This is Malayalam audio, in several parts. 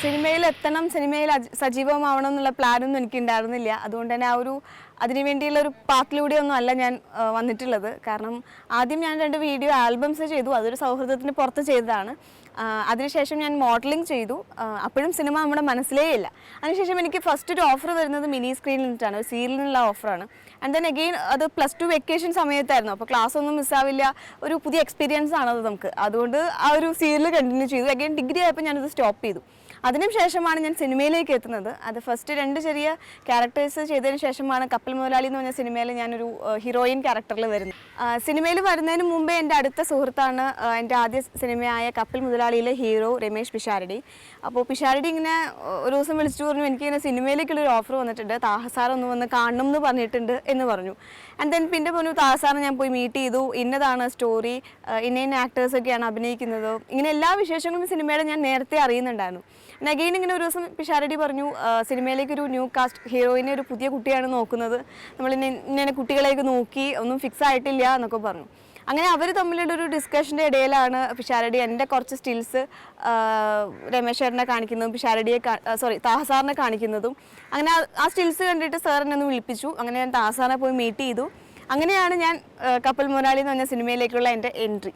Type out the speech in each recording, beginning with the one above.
സിനിമയിൽ എത്തണം, സിനിമയിൽ സജീവമാവണം എന്നുള്ള പ്ലാനൊന്നും എനിക്കുണ്ടായിരുന്നില്ല. അതുകൊണ്ട് തന്നെ അതിനുവേണ്ടിയുള്ള ഒരു പാത്തിലൂടെയൊന്നും അല്ല ഞാൻ വന്നിട്ടുള്ളത്. കാരണം ആദ്യം ഞാൻ 2 വീഡിയോ ആൽബംസ് ചെയ്തു, അതൊരു സൗഹൃദത്തിന് പുറത്ത് ചെയ്തതാണ്. അതിനുശേഷം ഞാൻ മോഡലിംഗ് ചെയ്തു, അപ്പോഴും സിനിമ നമ്മുടെ മനസ്സിലേ ഇല്ല. അതിനുശേഷം എനിക്ക് ഫസ്റ്റ് ഒരു ഓഫർ വരുന്നത് മിനി സ്ക്രീനിൽ നിന്നിട്ടാണ്, ഒരു സീരിയലിനുള്ള ഓഫറാണ്. ആൻഡ് ദെൻ അഗെയിൻ അത് +2 വെക്കേഷൻ സമയത്തായിരുന്നു. അപ്പോൾ ക്ലാസ് ഒന്നും മിസ്സാവില്ല, ഒരു പുതിയ എക്സ്പീരിയൻസ് ആണത് നമുക്ക്. അതുകൊണ്ട് ആ ഒരു സീരിയൽ കണ്ടിന്യൂ ചെയ്തു. അഗെയിൻ ഡിഗ്രി ആയപ്പോൾ ഞാനത് സ്റ്റോപ്പ് ചെയ്തു. അതിനുശേഷമാണ് ഞാൻ സിനിമയിലേക്ക് എത്തുന്നത്. അത് ഫസ്റ്റ് 2 ചെറിയ ക്യാരക്ടേഴ്സ് ചെയ്തതിന് ശേഷമാണ് കപ്പൽ മുതലാളി എന്ന് പറഞ്ഞ സിനിമയിൽ ഞാനൊരു ഹീറോയിൻ ക്യാരക്ടറിൽ വരുന്നത്. സിനിമയിൽ വരുന്നതിന് മുമ്പേ എൻ്റെ അടുത്ത സുഹൃത്താണ് എൻ്റെ ആദ്യ സിനിമയായ കപ്പൽ മുതലാളിയിലെ ഹീറോ രമേശ് പിഷാരടി. അപ്പോൾ പിഷാരടി ഇങ്ങനെ ഒരു ദിവസം വിളിച്ചു പറഞ്ഞു, എനിക്കിങ്ങനെ സിനിമയിലേക്കുള്ളൊരു ഓഫർ വന്നിട്ടുണ്ട്, താഹസാർ ഒന്ന് വന്ന് കാണണം എന്ന് പറഞ്ഞിട്ടുണ്ട് എന്ന് പറഞ്ഞു. ആൻഡ് ദെൻ പിന്നെ പറഞ്ഞു, താഹസാറിനെ ഞാൻ പോയി മീറ്റ് ചെയ്തു, ഇന്നതാണ് സ്റ്റോറി, ഇന്ന ആക്ടേഴ്സൊക്കെയാണ് അഭിനയിക്കുന്നത്, ഇങ്ങനെ എല്ലാ വിശേഷങ്ങളും സിനിമയുടെ ഞാൻ നേരത്തെ അറിയുന്നുണ്ടായിരുന്നു. അഗെയിൻ ഇങ്ങനെ ഒരു ദിവസം പിഷാരടി പറഞ്ഞു, സിനിമയിലേക്കൊരു ന്യൂ കാസ്റ്റ് ഹീറോയിനെ ഒരു പുതിയ കുട്ടിയാണ് നോക്കുന്നത്, നമ്മൾ ഇങ്ങനെ കുട്ടികളേക്ക് നോക്കി ഒന്നും ഫിക്സ് ആയിട്ടില്ല എന്നൊക്കെ പറഞ്ഞു. അങ്ങനെ അവർ തമ്മിലുള്ള ഒരു ഡിസ്കഷൻ്റെ ഇടയിലാണ് പിഷാരടി എൻ്റെ കുറച്ച് സ്റ്റിൽസ് രമേശ് ചേട്ടനെ കാണിക്കുന്നതും താഹസാറിനെ കാണിക്കുന്നതും. അങ്ങനെ ആ സ്റ്റിൽസ് കണ്ടിട്ട് സാർ എന്നെ ഒന്ന് വിളിപ്പിച്ചു. അങ്ങനെ ഞാൻ താഹസാറിനെ പോയി മീറ്റ് ചെയ്തു. അങ്ങനെയാണ് ഞാൻ കപ്പൽ മുതലാളി എന്ന് പറഞ്ഞ സിനിമയിലേക്കുള്ള എൻ്റെ എൻട്രി.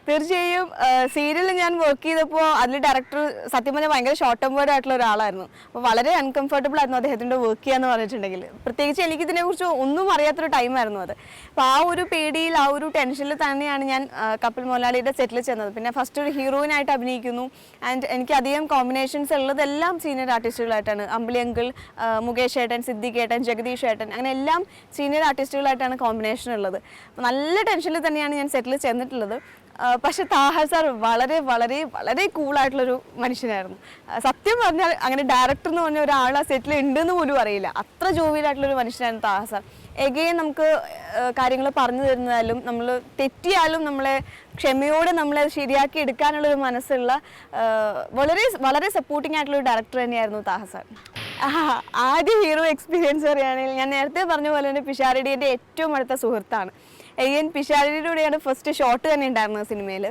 തീർച്ചയായും സീരിയലിൽ ഞാൻ വർക്ക് ചെയ്തപ്പോൾ അതിൽ ഡയറക്ടർ സത്യം പറഞ്ഞാൽ ഭയങ്കര ഷോർട്ട് ടേം വേർഡ് ആയിട്ടുള്ള ഒരാളായിരുന്നു. അപ്പോൾ വളരെ അൺകംഫർട്ടബിൾ ആയിരുന്നു അദ്ദേഹത്തിൻ്റെ വർക്ക് ചെയ്യാന്ന് പറഞ്ഞിട്ടുണ്ടെങ്കിൽ. പ്രത്യേകിച്ച് എനിക്കിതിനെക്കുറിച്ച് ഒന്നും അറിയാത്തൊരു ടൈമായിരുന്നു അത്. അപ്പോൾ ആ ഒരു പേടിയിൽ, ആ ഒരു ടെൻഷനിൽ തന്നെയാണ് ഞാൻ കപ്പൽ മുതലാളിയുടെ സെറ്റിൽ ചെന്നത്. പിന്നെ ഫസ്റ്റ് ഒരു ഹീറോയിനായിട്ട് അഭിനയിക്കുന്നു. ആൻഡ് എനിക്ക് അധികം കോമ്പിനേഷൻസ് ഉള്ളതെല്ലാം സീനിയർ ആർട്ടിസ്റ്റുകളായിട്ടാണ്. അമ്പിളി അങ്കിൾ, മുകേഷ് ഏട്ടൻ, സിദ്ദിഖ് ഏട്ടൻ, ജഗദീഷ് ഏട്ടൻ, അങ്ങനെ എല്ലാം സീനിയർ ആർട്ടിസ്റ്റുകളായിട്ടാണ് കോമ്പിനേഷൻ ഉള്ളത്. അപ്പോൾ നല്ല ടെൻഷനിൽ തന്നെയാണ് ഞാൻ സെറ്റിൽ ചെന്നിട്ടുള്ളത്. പക്ഷെ താഹസാർ വളരെ വളരെ വളരെ കൂളായിട്ടുള്ളൊരു മനുഷ്യനായിരുന്നു. സത്യം പറഞ്ഞാൽ അങ്ങനെ ഡയറക്ടർ എന്ന് പറഞ്ഞ ഒരാൾ ആ സെറ്റിൽ ഉണ്ടെന്ന് പോലും അറിയില്ല, അത്ര ജോവിയലായിട്ടുള്ളൊരു മനുഷ്യനായിരുന്നു താഹസാർ. എഗെയിൻ നമുക്ക് കാര്യങ്ങൾ പറഞ്ഞു തരുന്നതായാലും നമ്മൾ തെറ്റിയാലും നമ്മളെ ക്ഷമയോടെ നമ്മളെ ശരിയാക്കി എടുക്കാനുള്ളൊരു മനസ്സുള്ള വളരെ വളരെ സപ്പോർട്ടിംഗ് ആയിട്ടുള്ളൊരു ഡയറക്ടർ തന്നെയായിരുന്നു താഹസാർ. ആദ്യ ഹീറോ എക്സ്പീരിയൻസ് പറയുകയാണെങ്കിൽ ഞാൻ നേരത്തെ പറഞ്ഞ പോലെ തന്നെ പിഷാരടി എൻ്റെ ഏറ്റവും അടുത്ത സുഹൃത്താണ്. എഗെയിൻ പിഷാരടിയിലൂടെയാണ് ഫസ്റ്റ് ഷോട്ട് തന്നെ ഉണ്ടായിരുന്നത് സിനിമയിൽ.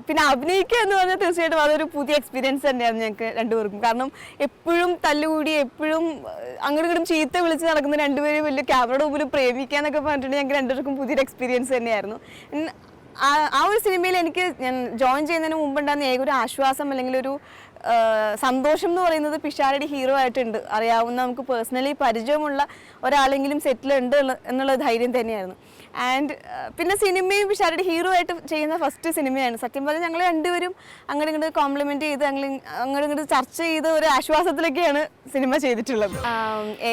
പിന്നെ അഭിനയിക്കുക എന്ന് പറഞ്ഞാൽ തീർച്ചയായിട്ടും അതൊരു പുതിയ എക്സ്പീരിയൻസ് തന്നെയായിരുന്നു ഞങ്ങൾക്ക് രണ്ടുപേർക്കും. കാരണം എപ്പോഴും തല്ലുകൂടി, എപ്പോഴും അങ്ങോട്ടും ഇങ്ങോട്ടും ചീത്ത വിളിച്ച് നടക്കുന്ന രണ്ടുപേരും വലിയ ക്യാമറയുടെ മുമ്പിൽ പ്രേമിക്കുക എന്നൊക്കെ പറഞ്ഞിട്ടുണ്ടെങ്കിൽ ഞങ്ങൾക്ക് രണ്ടുപേർക്കും പുതിയൊരു എക്സ്പീരിയൻസ് തന്നെയായിരുന്നു. ആ ഒരു സിനിമയിൽ എനിക്ക് ഞാൻ ജോയിൻ ചെയ്യുന്നതിന് മുമ്പുണ്ടായിരുന്ന ഏക ഒരു ആശ്വാസം അല്ലെങ്കിൽ ഒരു സന്തോഷം എന്ന് പറയുന്നത് പിഷാരടി ഹീറോ ആയിട്ടുണ്ട്, അറിയാവുന്ന നമുക്ക് പേഴ്സണലി പരിചയമുള്ള ഒരാളെങ്കിലും സെറ്റിലുണ്ട് എന്നുള്ള ധൈര്യം തന്നെയായിരുന്നു. ആൻഡ് പിന്നെ സിനിമയും പിഷാരടി ഹീറോ ആയിട്ട് ചെയ്യുന്ന ഫസ്റ്റ് സിനിമയാണ്. സത്യം പറഞ്ഞാൽ ഞങ്ങൾ രണ്ടുപേരും അങ്ങോട്ട് ഇങ്ങോട്ട് കോംപ്ലിമെൻറ്റ് ചെയ്ത് അങ്ങോട്ട് ഇങ്ങോട്ട് ചർച്ച ചെയ്ത് ഒരു ആശ്വാസത്തിലൊക്കെയാണ് സിനിമ ചെയ്തിട്ടുള്ളത്.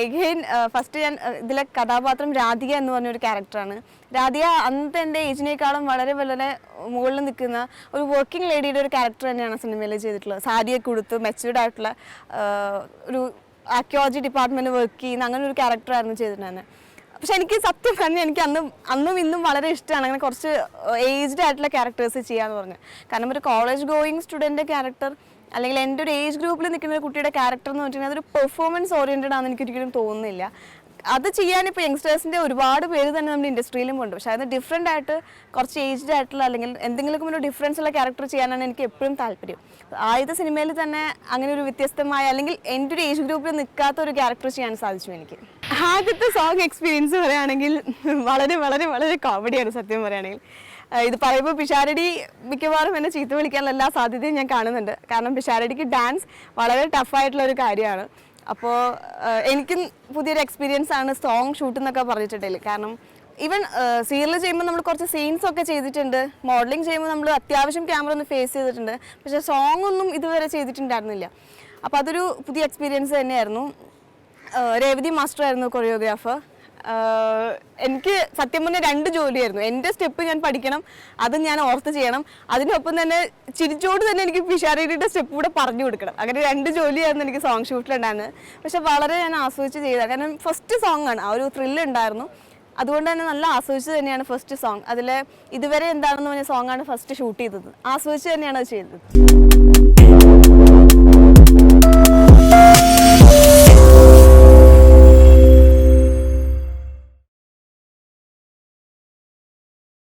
എഗെയിൻ ഫസ്റ്റ് ഞാൻ ഇതിലെ കഥാപാത്രം രാധിക എന്ന് പറഞ്ഞൊരു ക്യാരക്ടറാണ്. രാധിക അന്നത്തെ എൻ്റെ ഏജിനേക്കാളും വളരെ വളരെ മുകളിൽ നിൽക്കുന്ന ഒരു വർക്കിംഗ് ലേഡിയുടെ ഒരു ക്യാരക്ടർ തന്നെയാണ് സിനിമയിൽ ചെയ്തിട്ടുള്ളത്. സാരിയൊക്കെ കൊടുത്ത് മെച്യൂർഡ് ആയിട്ടുള്ള ഒരു ആർക്കിയോളജി ഡിപ്പാർട്ട്മെൻറ്റ് വർക്ക് ചെയ്യുന്ന അങ്ങനെ ഒരു ക്യാരക്ടറായിരുന്നു ചെയ്തിട്ടുണ്ടായിരുന്നത്. പക്ഷെ എനിക്ക് സത്യം പറഞ്ഞാൽ എനിക്ക് അന്നും ഇന്നും വളരെ ഇഷ്ടമാണ് അങ്ങനെ കുറച്ച് ഏജ്ഡ് ആയിട്ടുള്ള ക്യാരക്ടേഴ്സ് ചെയ്യാന്ന് പറഞ്ഞത്. കാരണം ഒരു കോളേജ് ഗോയിങ് സ്റ്റുഡൻറ്റ് ക്യാരക്ടർ അല്ലെങ്കിൽ എൻ്റെ ഒരു ഏജ് ഗ്രൂപ്പിൽ നിൽക്കുന്ന ഒരു കുട്ടിയുടെ ക്യാരക്ടർ എന്ന് വെച്ചിട്ടുണ്ടെങ്കിൽ അതൊരു പെർഫോമൻസ് ഓറിയൻറ്റഡ് ആണെന്ന് എനിക്കൊരിക്കലും തോന്നുന്നില്ല. അത് ചെയ്യാനിപ്പോൾ യങ്സ്റ്റേഴ്സിൻ്റെ ഒരുപാട് പേര് തന്നെ നമ്മുടെ ഇൻഡസ്ട്രിയിലും ഉണ്ട്. പക്ഷേ അത് ഡിഫറെൻ്റ് ആയിട്ട് കുറച്ച് ഏജ്ഡ് ആയിട്ടുള്ള അല്ലെങ്കിൽ എന്തെങ്കിലും ഒരു ഡിഫറൻസ് ഉള്ള ക്യാരക്ടർ ചെയ്യാനാണ് എനിക്ക് എപ്പോഴും താല്പര്യം. ആദ്യത്തെ സിനിമയിൽ തന്നെ അങ്ങനെ ഒരു വ്യത്യസ്തമായ അല്ലെങ്കിൽ എൻ്റെ ഒരു ഏജ് ഗ്രൂപ്പിൽ നിൽക്കാത്ത ഒരു ക്യാരക്ടർ ചെയ്യാൻ സാധിച്ചു എനിക്ക്. ആദ്യത്തെ സോങ് എക്സ്പീരിയൻസ് പറയുകയാണെങ്കിൽ വളരെ വളരെ വളരെ കോമഡിയാണ് സത്യം പറയുകയാണെങ്കിൽ. ഇത് പറയുമ്പോൾ പിഷാരടി മിക്കവാറും എന്നെ ചീത്ത വിളിക്കാനുള്ള എല്ലാ സാധ്യതയും ഞാൻ കാണുന്നുണ്ട്. കാരണം പിഷാരടിക്ക് ഡാൻസ് വളരെ ടഫായിട്ടുള്ളൊരു കാര്യമാണ്. അപ്പോൾ എനിക്കും പുതിയൊരു എക്സ്പീരിയൻസ് ആണ് സോങ് ഷൂട്ട് എന്നൊക്കെ പറഞ്ഞിട്ടുണ്ടെങ്കിൽ. കാരണം ഈവൻ സീരിയൽ ചെയ്യുമ്പോൾ നമ്മൾ കുറച്ച് സീൻസ് ഒക്കെ ചെയ്തിട്ടുണ്ട്, മോഡലിംഗ് ചെയ്യുമ്പോൾ നമ്മൾ അത്യാവശ്യം ക്യാമറ ഒന്ന് ഫേസ് ചെയ്തിട്ടുണ്ട്, പക്ഷേ സോങ് ഒന്നും ഇതുവരെ ചെയ്തിട്ടുണ്ടായിരുന്നില്ല. അപ്പോൾ അതൊരു പുതിയ എക്സ്പീരിയൻസ് തന്നെയായിരുന്നു. രേവതി മാസ്റ്റർ ആയിരുന്നു കൊറിയോഗ്രാഫർ. എനിക്ക് സത്യം പറഞ്ഞാൽ 2 ജോലിയായിരുന്നു. എൻ്റെ സ്റ്റെപ്പ് ഞാൻ പഠിക്കണം, അത് ഞാൻ ഓർത്ത് ചെയ്യണം, അതിനൊപ്പം തന്നെ ചിരിച്ചോട് തന്നെ എനിക്ക് പിഷാരടിയുടെ സ്റ്റെപ്പ് കൂടെ പറഞ്ഞു കൊടുക്കണം. അങ്ങനെ 2 ജോലിയായിരുന്നു എനിക്ക് സോങ് ഷൂട്ടിലുണ്ടായിരുന്നത്. പക്ഷെ വളരെ ഞാൻ ആസ്വദിച്ച് ചെയ്തതാണ്. കാരണം ഫസ്റ്റ് സോങ് ആണ്, ആ ഒരു ത്രില്ല് ഉണ്ടായിരുന്നു. അതുകൊണ്ട് തന്നെ നല്ല ആസ്വദിച്ച് തന്നെയാണ് ഫസ്റ്റ് സോങ്. അതിൽ ഇതുവരെ എന്താണെന്ന് പറഞ്ഞ സോങ്ങാണ് ഫസ്റ്റ് ഷൂട്ട് ചെയ്തത്. ആസ്വദിച്ച് തന്നെയാണ് അത് ചെയ്തത്.